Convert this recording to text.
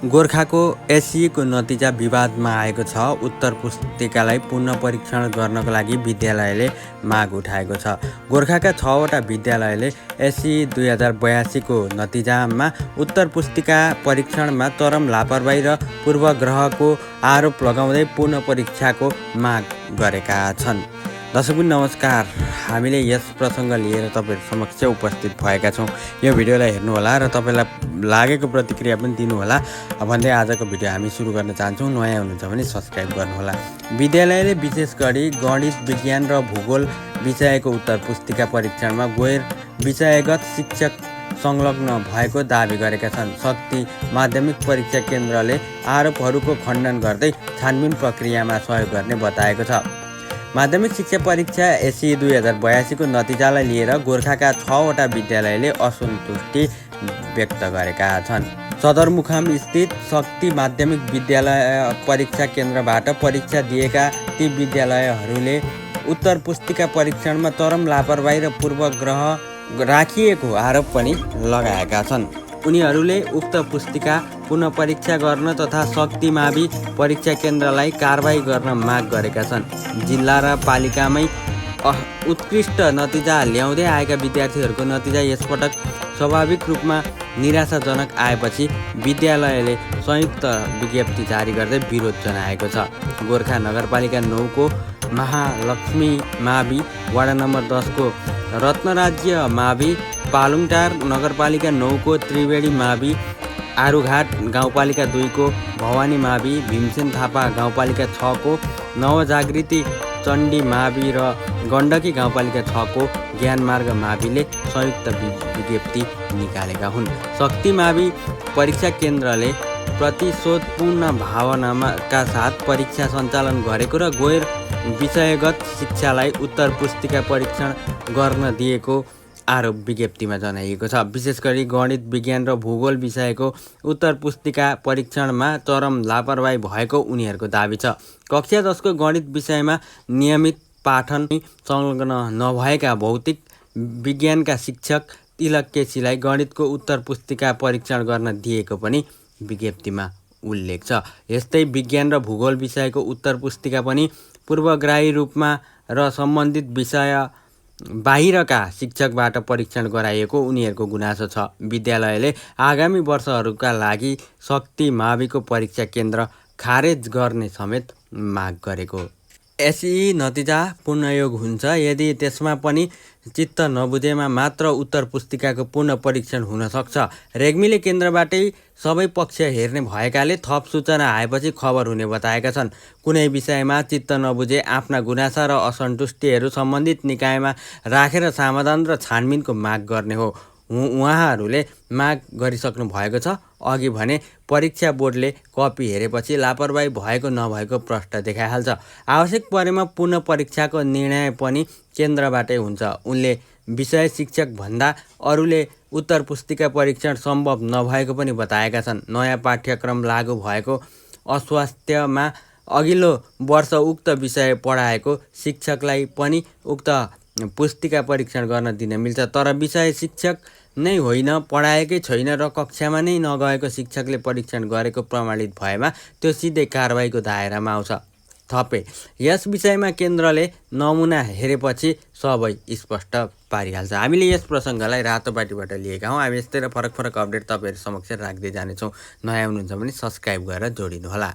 गोर्खाको एसईको नतिजा विवादमा आएको छ। उत्तर पुस्तिकालाई पुनः परीक्षण गर्नको लागि विद्यालयले माग उठाएको छ। गोर्खाका 6वटा विद्यालयले एसई 2082को नतिजामा उत्तर पुस्तिका परीक्षणमा चरम लापरवाही र पूर्वग्रहको आरोप लगाउँदै पुनः परीक्षाको माग गरेका छन्। दर्शकबिन नमस्कार, हामीले यस प्रसङ्ग लिएर तपाईँहरू समक्ष उपस्थित भएका छौँ। यो भिडियोलाई हेर्नुहोला र तपाईँलाई लागेको प्रतिक्रिया पनि दिनुहोला भन्दै आजको भिडियो हामी सुरु गर्न चाहन्छौँ। नयाँ हुनुहुन्छ भने सब्सक्राइब गर्नुहोला। विद्यालयले विशेष गरी गणित, विज्ञान र भूगोल विषयको उत्तर पुस्तिका परीक्षणमा गैर विषयगत शिक्षक संलग्न भएको दावी गरेका छन्। शक्ति माध्यमिक परीक्षा केन्द्रले आरोपहरूको खण्डन गर्दै छानबिन प्रक्रियामा सहयोग गर्ने बताएको छ। माध्यमिक शिक्षा परीक्षा एसई 2082को नतिजालाई लिएर गोर्खाका 6वटा विद्यालयले असन्तुष्टि व्यक्त गरेका छन्। सदरमुकाम स्थित शक्ति माध्यमिक विद्यालय परीक्षा केन्द्रबाट परीक्षा दिएका ती विद्यालयहरूले उत्तर पुस्तिका परीक्षणमा चरम लापरवाही र पूर्वग्रह राखिएको आरोप पनि लगाएका छन्। उनीहरूले उक्त पुस्तिका पुनः परीक्षा गर्न तथा शक्ति मावि परीक्षा केन्द्रलाई कारबाही गर्न माग गरेका छन्। जिल्ला र पालिकामै उत्कृष्ट नतिजा ल्याउँदै आएका विद्यार्थीहरूको नतिजा यसपटक स्वाभाविक रूपमा निराशाजनक आएपछि विद्यालयले संयुक्त विज्ञप्ति जारी गर्दै विरोध जनाएको छ। गोर्खा नगरपालिका 9को महालक्ष्मी मावि, वडा नम्बर 10को रत्नराज्य मावि, पालुङटार नगरपालिका 9को त्रिवेणी मावि, आरुघाट गाउँपालिका 2को भवानी मावि, भीमसेन थापा गाउँपालिका 6को नवजागृति चण्डी मावि र गण्डकी गाउँपालिका 6को ज्ञानमार्ग माविले संयुक्त विज्ञप्ति निकालेका हुन्। शक्ति मावि परीक्षा केन्द्रले प्रतिशोधपूर्ण भावनाका साथ परीक्षा सञ्चालन गरेको र गैर विषयगत शिक्षालाई उत्तर पुस्तिका परीक्षण गर्न दिएको आरोप विज्ञप्तिमा जनाइएको छ। विशेष गरी गणित, विज्ञान र भूगोल विषयको उत्तर पुस्तिका परीक्षणमा चरम लापरवाही भएको उनीहरूको दावी छ। कक्षा 10को गणित विषयमा नियमित पाठन संलग्न नभएका भौतिक विज्ञानका शिक्षक तिलक केसीलाई गणितको उत्तर पुस्तिका परीक्षण गर्न दिएको पनि विज्ञप्तिमा उल्लेख छ। यस्तै विज्ञान र भूगोल विषयको उत्तर पुस्तिका पनि पूर्वग्राही रूपमा र सम्बन्धित विषय बाहिरका शिक्षकबाट परीक्षण गराइएको उनीहरूको गुनासो छ। विद्यालयले आगामी वर्षहरूका लागि शक्ति माविको परीक्षा केन्द्र खारेज गर्ने समेत माग गरेको। एसई नतिजा पुनःयोग हुन्छ। यदि त्यसमा पनि चित्त नबुझेमा मात्र उत्तर पुस्तिकाको पुनः परीक्षण हुन सक्छ। रेग्मीले केन्द्रबाटै सबै पक्ष हेर्ने भएकाले थप सूचना आएपछि खबर हुने बताएका छन्। कुनै विषयमा चित्त नबुझे आफ्ना गुनासा र असन्तुष्टिहरू सम्बन्धित निकायमा राखेर समाधान र छानबिनको माग गर्ने हो। उहाँहरूले माग गरिसक्नु भएको छ। अघि भने परीक्षा बोर्डले कपी हेरेपछि लापरवाही भएको नभएको प्रश्न देखाइहाल्छ। आवश्यक परेमा पुनः परीक्षाको निर्णय पनि केन्द्रबाटै हुन्छ। उनले विषय शिक्षक भन्दा अरूले उत्तर पुस्तिका परीक्षण सम्भव नभएको पनि बताएका छन्। नयाँ पाठ्यक्रम लागू भएको अस्वास्थ्यमा अघिल्लो वर्ष उक्त विषय पढाएको शिक्षकलाई पनि उक्त पुस्तिका परीक्षण गर्न दिन मिल्छ। तर विषय शिक्षक नै होइन, पढाएकै छैन र कक्षामा नै नगएको शिक्षकले परीक्षण गरेको प्रमाणित भएमा त्यो सिधै कारबाहीको दायरामा आउँछ। थपे यस विषयमा केन्द्रले नमुना हेरेपछि सबै स्पष्ट पारिहाल्छ। हामीले यस प्रसङ्गलाई रातोपाटीबाट लिएका हौँ। हामी यस्तै र फरक अपडेट तपाईँहरू समक्ष राख्दै जानेछौँ। नयाँ हुनुहुन्छ भने सब्सक्राइब गरेर जोडिनुहोला।